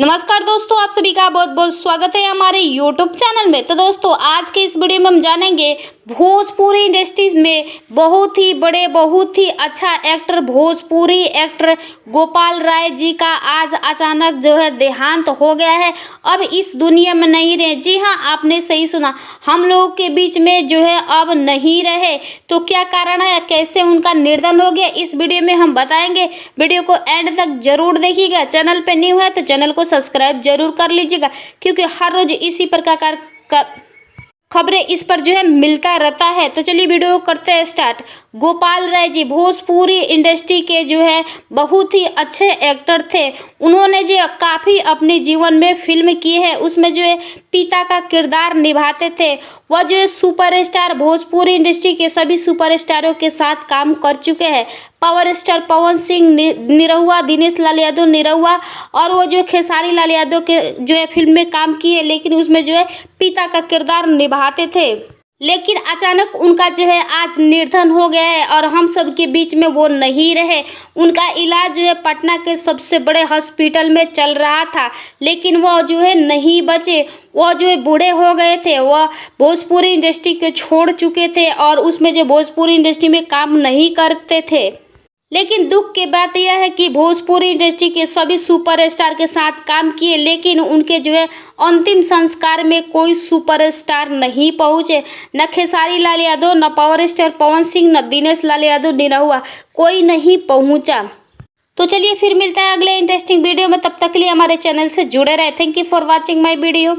नमस्कार दोस्तों, आप सभी का बहुत बहुत स्वागत है हमारे YouTube चैनल में। तो दोस्तों, आज के इस वीडियो में हम जानेंगे भोजपुरी इंडस्ट्रीज में बहुत ही बड़े, बहुत ही अच्छा एक्टर, भोजपुरी एक्टर गोपाल राय जी का आज अचानक जो है देहांत हो गया है। अब इस दुनिया में नहीं रहे। जी हाँ, आपने सही सुना, हम लोगों के बीच में जो है अब नहीं रहे। तो क्या कारण है, कैसे उनका निर्धन हो गया, इस वीडियो में हम बताएंगे। वीडियो को एंड तक जरूर देखिएगा। चैनल पे न्यू है तो चैनल को सब्सक्राइब जरूर कर लीजिएगा, क्योंकि हर रोज इसी प्रकार का खबरें इस पर जो है मिलता रहता है। तो चलिए वीडियो करते हैं स्टार्ट। गोपाल राय जी भोजपुरी इंडस्ट्री के जो है बहुत ही अच्छे एक्टर थे। उन्होंने जो काफ़ी अपने जीवन में फिल्म की है, उसमें जो है पिता का किरदार निभाते थे। वह जो है सुपरस्टार, भोजपुरी इंडस्ट्री के सभी सुपरस्टारों के साथ काम कर चुके हैं। पावर स्टार पवन सिंह निरहुआ, दिनेश लाल यादव निरहुआ, और वो जो खेसारी लाल यादव के जो है फिल्म में काम की है, लेकिन उसमें जो है पिता का किरदार निभाते थे। लेकिन अचानक उनका जो है आज निर्धन हो गया है और हम सब के बीच में वो नहीं रहे। उनका इलाज जो है पटना के सबसे बड़े हॉस्पिटल में चल रहा था, लेकिन वह जो है नहीं बचे। वह जो है बूढ़े हो गए थे, वह भोजपुरी इंडस्ट्री को छोड़ चुके थे और उसमें जो भोजपुरी इंडस्ट्री में काम नहीं करते थे। लेकिन दुख की बात यह है कि भोजपुरी इंडस्ट्री के सभी सुपरस्टार के साथ काम किए, लेकिन उनके जो है अंतिम संस्कार में कोई सुपरस्टार नहीं पहुंचे। न खेसारी लाल यादव, न पावर स्टार पवन सिंह, न दिनेश लाल यादव निरहुआ, कोई नहीं पहुंचा। तो चलिए फिर मिलता है अगले इंटरेस्टिंग वीडियो में। तब तक के लिए हमारे चैनल से जुड़े रहे। Thank you for watching my video.